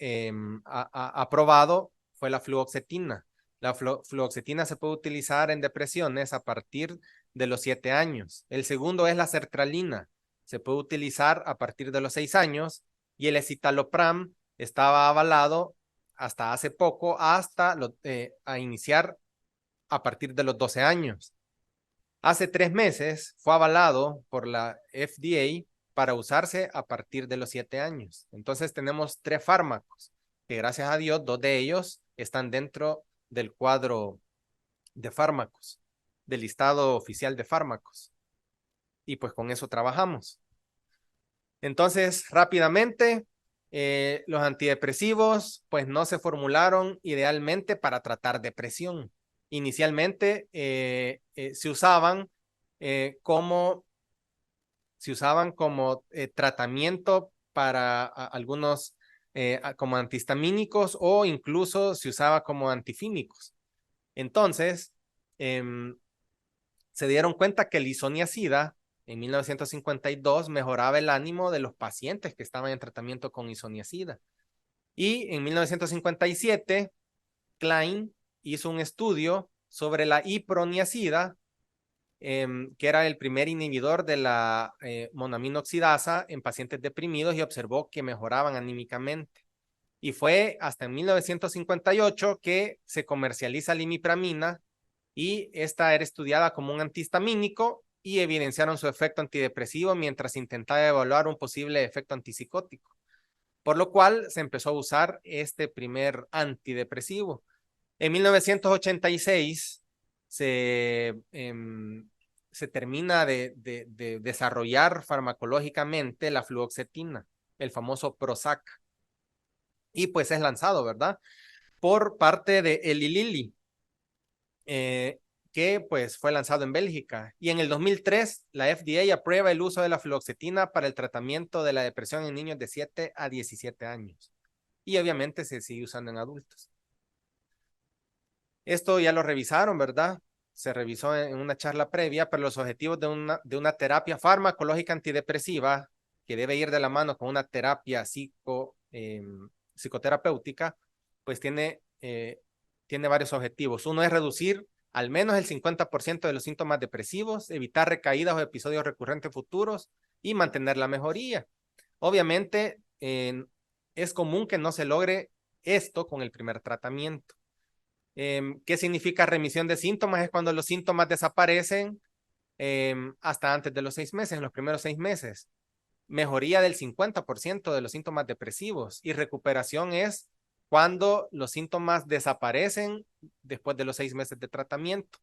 aprobado, fue la fluoxetina. La fluoxetina se puede utilizar en depresiones a partir de los 7 años. El segundo es la sertralina. Se puede utilizar a partir de los 6 años. Y el escitalopram estaba avalado hasta hace poco, a iniciar a partir de los 12 años. Hace 3 meses fue avalado por la FDA para usarse a partir de los 7 años. Entonces tenemos 3 fármacos, que gracias a Dios 2 de ellos están dentro del cuadro de fármacos, del listado oficial de fármacos. Y pues con eso trabajamos. Entonces, rápidamente, los antidepresivos pues no se formularon idealmente para tratar depresión. Inicialmente se usaban como tratamiento para algunos como antihistamínicos o incluso se usaba como antifínicos. Entonces, se dieron cuenta que el isoniazida en 1952 mejoraba el ánimo de los pacientes que estaban en tratamiento con isoniazida. Y en 1957, Klein hizo un estudio sobre la iproniazida, que era el primer inhibidor de la monaminoxidasa en pacientes deprimidos y observó que mejoraban anímicamente. Y fue hasta en 1958 que se comercializa la imipramina y esta era estudiada como un antihistamínico y evidenciaron su efecto antidepresivo mientras intentaba evaluar un posible efecto antipsicótico, por lo cual se empezó a usar este primer antidepresivo. En 1986 se se termina de desarrollar farmacológicamente la fluoxetina, el famoso Prozac. Y pues es lanzado, ¿verdad? Por parte de Eli Lilly, que pues fue lanzado en Bélgica. Y en el 2003, la FDA aprueba el uso de la fluoxetina para el tratamiento de la depresión en niños de 7 a 17 años. Y obviamente se sigue usando en adultos. Esto ya lo revisaron, ¿verdad? Se revisó en una charla previa, pero los objetivos de una terapia farmacológica antidepresiva, que debe ir de la mano con una terapia psicoterapéutica, pues tiene varios objetivos. Uno es reducir al menos el 50% de los síntomas depresivos, evitar recaídas o episodios recurrentes futuros y mantener la mejoría. Obviamente, es común que no se logre esto con el primer tratamiento. ¿Qué significa remisión de síntomas? Es cuando los síntomas desaparecen hasta antes de los 6 meses, en los primeros 6 meses. Mejoría del 50% de los síntomas depresivos y recuperación es cuando los síntomas desaparecen después de los 6 meses de tratamiento.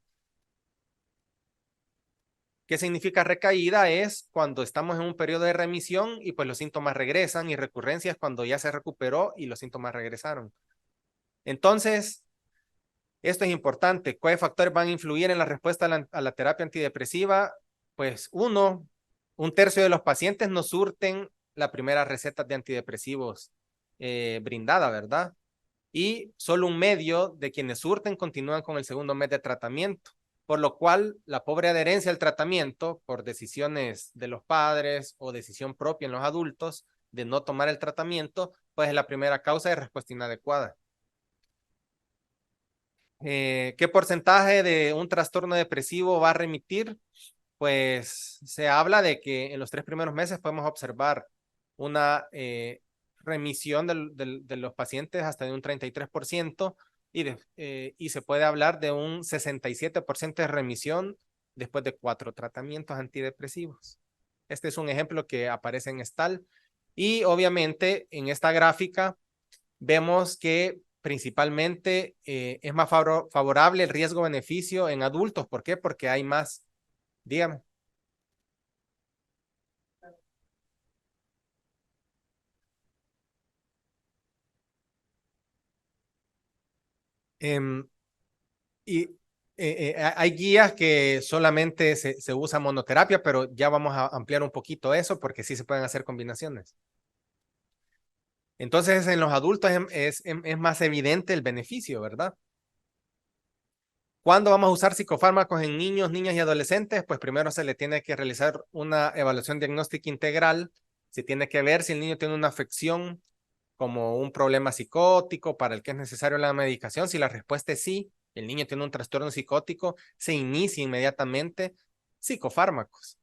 ¿Qué significa recaída? Es cuando estamos en un periodo de remisión y pues los síntomas regresan, y recurrencia es cuando ya se recuperó y los síntomas regresaron. Entonces, esto es importante. ¿Cuáles factores van a influir en la respuesta a la terapia antidepresiva? Pues un tercio de los pacientes no surten la primera receta de antidepresivos brindada, ¿verdad? Y solo un medio de quienes surten continúan con el segundo mes de tratamiento, por lo cual la pobre adherencia al tratamiento por decisiones de los padres o decisión propia en los adultos de no tomar el tratamiento, pues es la primera causa de respuesta inadecuada. ¿Qué porcentaje de un trastorno depresivo va a remitir? Pues se habla de que en los 3 primeros meses podemos observar una remisión de los pacientes hasta de un 33% y se puede hablar de un 67% de remisión después de 4 tratamientos antidepresivos. Este es un ejemplo que aparece en STAL y obviamente en esta gráfica vemos que principalmente es más favorable el riesgo-beneficio en adultos. ¿Por qué? Porque hay más. Dígame. Um, y hay guías que solamente se usa monoterapia, pero ya vamos a ampliar un poquito eso porque sí se pueden hacer combinaciones. Entonces, en los adultos es más evidente el beneficio, ¿verdad? ¿Cuándo vamos a usar psicofármacos en niños, niñas y adolescentes? Pues primero se le tiene que realizar una evaluación diagnóstica integral. Se tiene que ver si el niño tiene una afección como un problema psicótico para el que es necesario la medicación. Si la respuesta es sí, el niño tiene un trastorno psicótico, se inicia inmediatamente psicofármacos.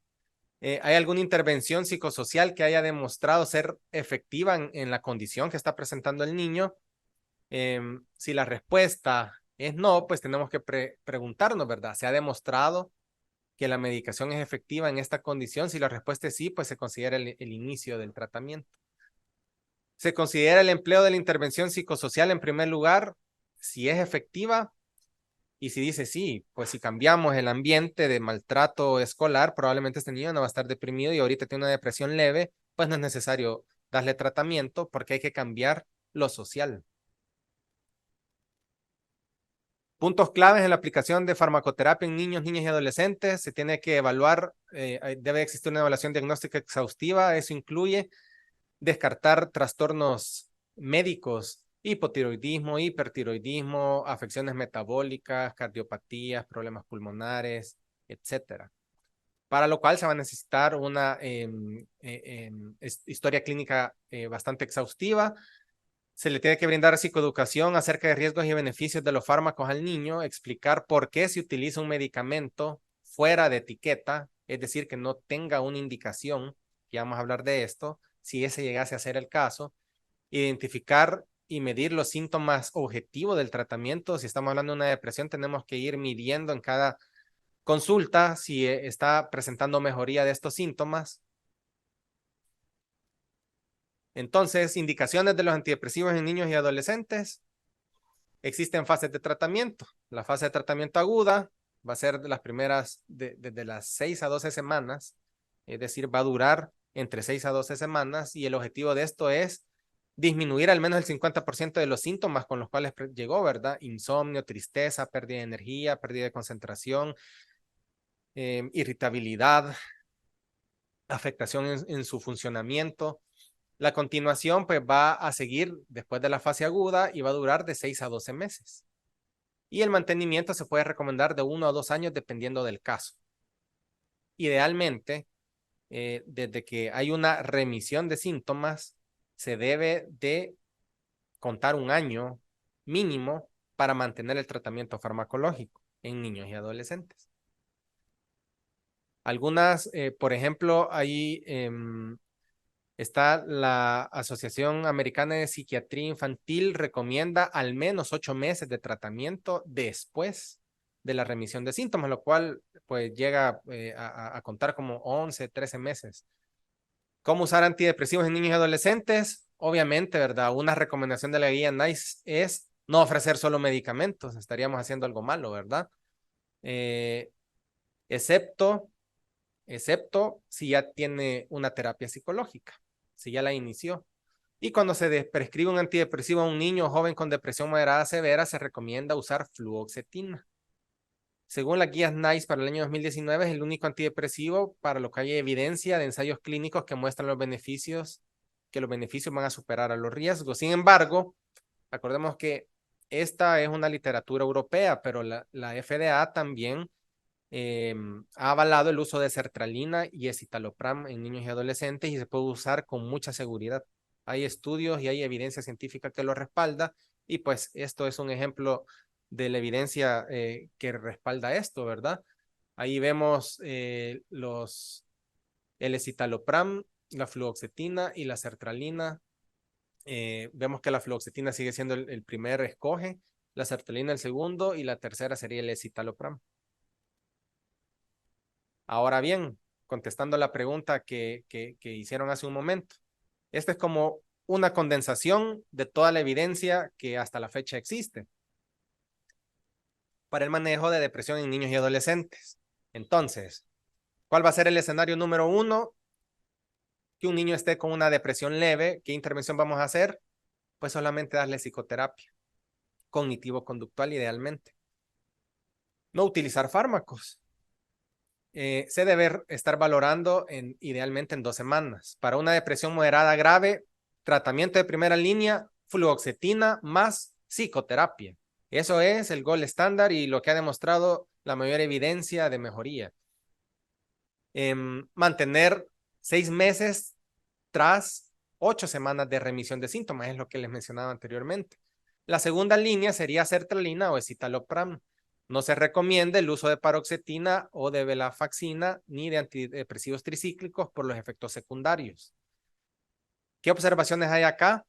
¿Hay alguna intervención psicosocial que haya demostrado ser efectiva en la condición que está presentando el niño? Si la respuesta es no, pues tenemos que preguntarnos, ¿verdad? ¿Se ha demostrado que la medicación es efectiva en esta condición? Si la respuesta es sí, pues se considera el inicio del tratamiento. Se considera el empleo de la intervención psicosocial en primer lugar, si es efectiva, y si dice sí, pues si cambiamos el ambiente de maltrato escolar, probablemente este niño no va a estar deprimido y ahorita tiene una depresión leve, pues no es necesario darle tratamiento porque hay que cambiar lo social. Puntos claves en la aplicación de farmacoterapia en niños, niñas y adolescentes. Se tiene que evaluar, debe existir una evaluación diagnóstica exhaustiva. Eso incluye descartar trastornos médicos, hipotiroidismo, hipertiroidismo, afecciones metabólicas, cardiopatías, problemas pulmonares, etcétera. Para lo cual se va a necesitar una historia clínica bastante exhaustiva. Se le tiene que brindar psicoeducación acerca de riesgos y beneficios de los fármacos al niño, explicar por qué se utiliza un medicamento fuera de etiqueta, es decir, que no tenga una indicación, ya vamos a hablar de esto, si ese llegase a ser el caso, identificar y medir los síntomas objetivos del tratamiento. Si estamos hablando de una depresión, tenemos que ir midiendo en cada consulta si está presentando mejoría de estos síntomas. Entonces, indicaciones de los antidepresivos en niños y adolescentes. Existen fases de tratamiento. La fase de tratamiento aguda Va a ser de las primeras, desde las 6 a 12 semanas, es decir, va a durar entre 6 a 12 semanas y el objetivo de esto es disminuir al menos el 50% de los síntomas con los cuales llegó, ¿verdad? Insomnio, tristeza, pérdida de energía, pérdida de concentración, irritabilidad, afectación en su funcionamiento. La continuación pues va a seguir después de la fase aguda y va a durar de 6 a 12 meses. Y el mantenimiento se puede recomendar de 1 a 2 años dependiendo del caso. Idealmente, desde que hay una remisión de síntomas, se debe de contar un año mínimo para mantener el tratamiento farmacológico en niños y adolescentes. Algunas, por ejemplo, ahí está la Asociación Americana de Psiquiatría Infantil, recomienda al menos 8 meses de tratamiento después de la remisión de síntomas, lo cual pues llega a contar como 11, 13 meses. ¿Cómo usar antidepresivos en niños y adolescentes? Obviamente, ¿verdad? Una recomendación de la guía NICE es no ofrecer solo medicamentos, estaríamos haciendo algo malo, ¿verdad? Excepto si ya tiene una terapia psicológica, si ya la inició. Y cuando se prescribe un antidepresivo a un niño o joven con depresión moderada severa, se recomienda usar fluoxetina. Según las guías NICE para el año 2019, es el único antidepresivo para lo que hay evidencia de ensayos clínicos que muestran los beneficios, que los beneficios van a superar a los riesgos. Sin embargo, acordemos que esta es una literatura europea, pero la FDA también ha avalado el uso de sertralina y escitalopram en niños y adolescentes y se puede usar con mucha seguridad. Hay estudios y hay evidencia científica que lo respalda y pues esto es un ejemplo de la evidencia que respalda esto, ¿verdad? Ahí vemos el escitalopram, la fluoxetina y la sertralina. Vemos que la fluoxetina sigue siendo el primer escoge, la sertralina el segundo y la tercera sería el escitalopram. Ahora bien, contestando la pregunta que hicieron hace un momento, esta es como una condensación de toda la evidencia que hasta la fecha existe para el manejo de depresión en niños y adolescentes. Entonces, ¿cuál va a ser el escenario número 1? Que un niño esté con una depresión leve. ¿Qué intervención vamos a hacer? Pues solamente darle psicoterapia, cognitivo-conductual idealmente. No utilizar fármacos. Se debe estar valorando idealmente en 2 semanas. Para una depresión moderada grave, tratamiento de primera línea, fluoxetina más psicoterapia. Eso es el gold estándar y lo que ha demostrado la mayor evidencia de mejoría. Mantener 6 meses tras 8 semanas de remisión de síntomas, es lo que les mencionaba anteriormente. La segunda línea sería sertralina o escitalopram. No se recomienda el uso de paroxetina o de venlafaxina ni de antidepresivos tricíclicos por los efectos secundarios. ¿Qué observaciones hay acá?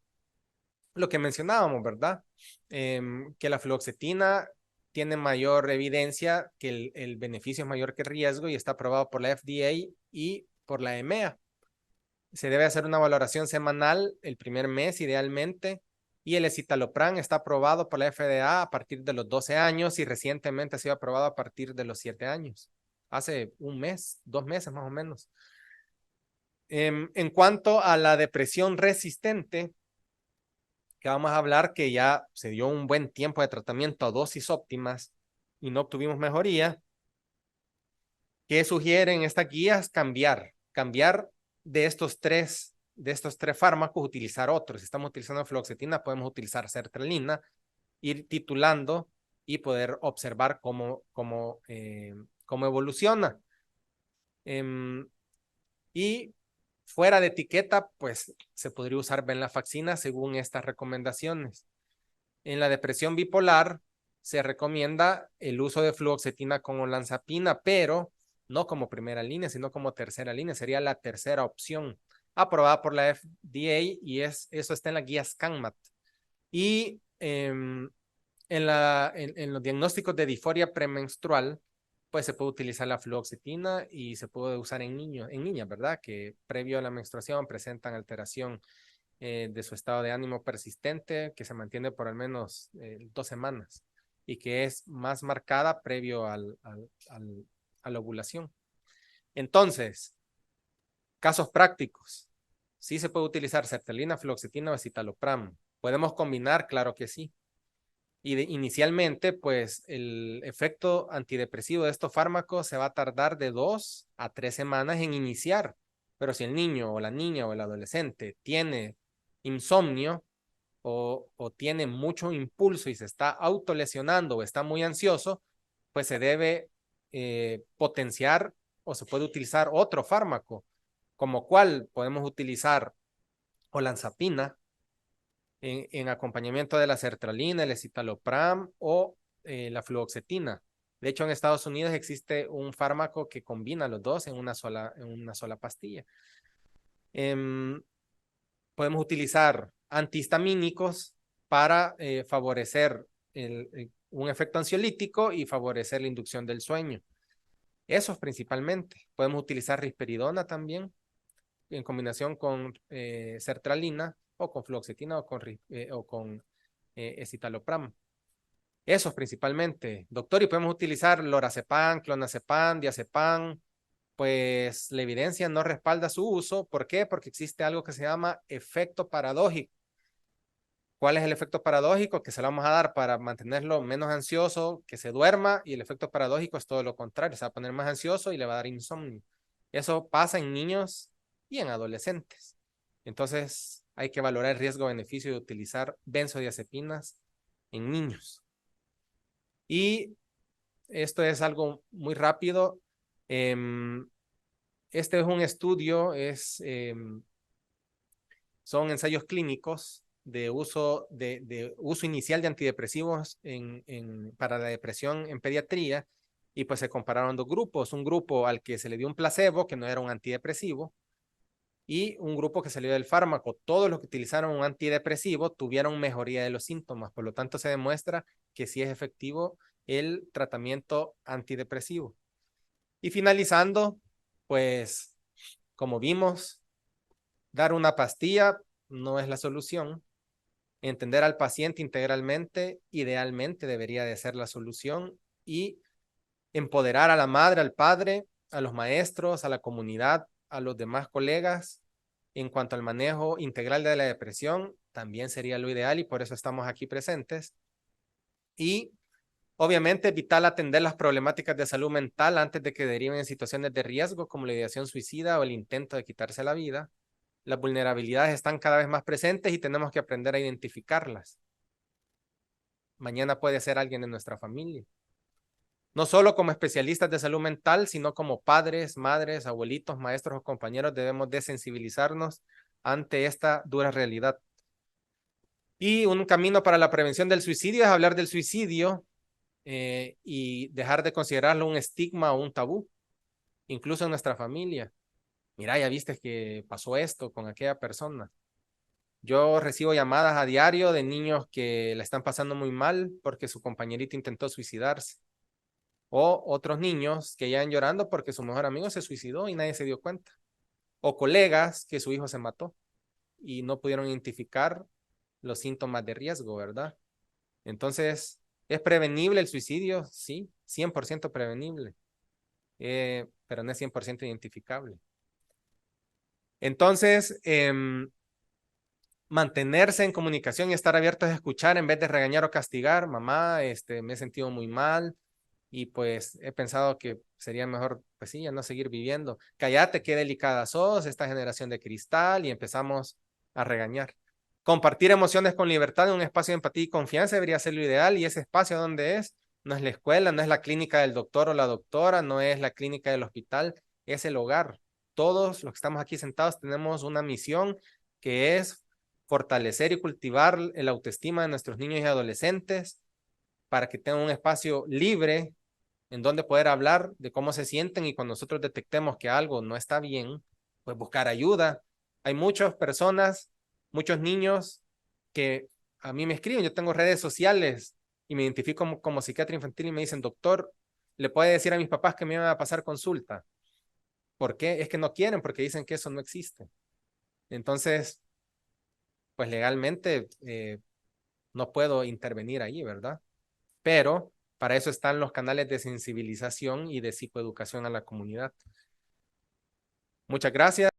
Lo que mencionábamos, ¿verdad? Que la fluoxetina tiene mayor evidencia, que el beneficio es mayor que el riesgo y está aprobado por la FDA y por la EMEA. Se debe hacer una valoración semanal el primer mes idealmente y el escitalopram está aprobado por la FDA a partir de los 12 años y recientemente ha sido aprobado a partir de los 7 años. Hace un mes, 2 meses más o menos. En cuanto a la depresión resistente, que vamos a hablar que ya se dio un buen tiempo de tratamiento a dosis óptimas y no obtuvimos mejoría, ¿qué sugieren estas guías? Cambiar de estos tres fármacos, utilizar otros. Si estamos utilizando fluoxetina, podemos utilizar sertralina, ir titulando y poder observar cómo evoluciona. Y fuera de etiqueta, pues se podría usar venlafaxina según estas recomendaciones. En la depresión bipolar se recomienda el uso de fluoxetina con olanzapina, pero no como primera línea, sino como tercera línea. Sería la tercera opción, aprobada por la FDA y eso está en la guía ScanMat. Y en los diagnósticos de disforia premenstrual, pues se puede utilizar la fluoxetina y se puede usar en niñas, ¿verdad? Que previo a la menstruación presentan alteración de su estado de ánimo persistente que se mantiene por al menos 2 semanas. y que es más marcada previo a la ovulación. Entonces, casos prácticos. Sí se puede utilizar sertralina, fluoxetina o escitalopram. ¿Podemos combinar? Claro que sí. Y inicialmente, pues el efecto antidepresivo de estos fármacos se va a tardar de 2 a 3 semanas en iniciar. Pero si el niño o la niña o el adolescente tiene insomnio o tiene mucho impulso y se está autolesionando o está muy ansioso, pues se debe potenciar o se puede utilizar otro fármaco, como cual podemos utilizar olanzapina en acompañamiento de la sertralina, el escitalopram o la fluoxetina. De hecho, en Estados Unidos existe un fármaco que combina los dos en una sola pastilla. Podemos utilizar antihistamínicos para favorecer un efecto ansiolítico y favorecer la inducción del sueño. Esos principalmente. Podemos utilizar risperidona también en combinación con sertralina o con fluoxetina o con escitalopram. Esos principalmente, doctor, y podemos utilizar lorazepam, clonazepam, diazepam, pues la evidencia no respalda su uso. ¿Por qué? Porque existe algo que se llama efecto paradójico. ¿Cuál es el efecto paradójico? Que se lo vamos a dar para mantenerlo menos ansioso, que se duerma, y el efecto paradójico es todo lo contrario, se va a poner más ansioso y le va a dar insomnio. Eso pasa en niños y en adolescentes. Entonces, hay que valorar el riesgo-beneficio de utilizar benzodiazepinas en niños. Y esto es algo muy rápido. Este es un estudio, son ensayos clínicos de uso inicial de antidepresivos para la depresión en pediatría, y pues se compararon dos grupos, un grupo al que se le dio un placebo, que no era un antidepresivo, y un grupo que se le dio el fármaco. Todos los que utilizaron un antidepresivo tuvieron mejoría de los síntomas, por lo tanto se demuestra que sí es efectivo el tratamiento antidepresivo. Y finalizando, pues como vimos, dar una pastilla no es la solución. Entender al paciente integralmente, idealmente debería de ser la solución, y empoderar a la madre, al padre, a los maestros, a la comunidad, a los demás colegas en cuanto al manejo integral de la depresión también sería lo ideal, y por eso estamos aquí presentes. Y obviamente es vital atender las problemáticas de salud mental antes de que deriven en situaciones de riesgo como la ideación suicida o el intento de quitarse la vida. Las vulnerabilidades están cada vez más presentes y tenemos que aprender a identificarlas. Mañana puede ser alguien de nuestra familia. No solo como especialistas de salud mental, sino como padres, madres, abuelitos, maestros o compañeros debemos desensibilizarnos ante esta dura realidad. Y un camino para la prevención del suicidio es hablar del suicidio y dejar de considerarlo un estigma o un tabú, incluso en nuestra familia. Mira, ya viste que pasó esto con aquella persona. Yo recibo llamadas a diario de niños que la están pasando muy mal porque su compañerito intentó suicidarse. O otros niños que llegan llorando porque su mejor amigo se suicidó y nadie se dio cuenta. O colegas que su hijo se mató y no pudieron identificar los síntomas de riesgo, ¿verdad? Entonces, ¿es prevenible el suicidio? Sí, 100% prevenible, pero no es 100% identificable. Entonces, mantenerse en comunicación y estar abiertos a escuchar en vez de regañar o castigar. Mamá, me he sentido muy mal y pues he pensado que sería mejor, pues sí, ya no seguir viviendo. Cállate, qué delicada sos, esta generación de cristal, y empezamos a regañar. Compartir emociones con libertad en un espacio de empatía y confianza debería ser lo ideal, y ese espacio donde es, no es la escuela, no es la clínica del doctor o la doctora, no es la clínica del hospital, es el hogar. Todos los que estamos aquí sentados tenemos una misión que es fortalecer y cultivar el autoestima de nuestros niños y adolescentes para que tengan un espacio libre en donde poder hablar de cómo se sienten, y cuando nosotros detectemos que algo no está bien, pues buscar ayuda. Hay muchas personas, muchos niños que a mí me escriben, yo tengo redes sociales y me identifico como psiquiatra infantil y me dicen, doctor, ¿le puede decir a mis papás que me van a pasar consulta? ¿Por qué? Es que no quieren, porque dicen que eso no existe. Entonces, pues legalmente no puedo intervenir ahí, ¿verdad? pero para eso están los canales de sensibilización y de psicoeducación a la comunidad. Muchas gracias.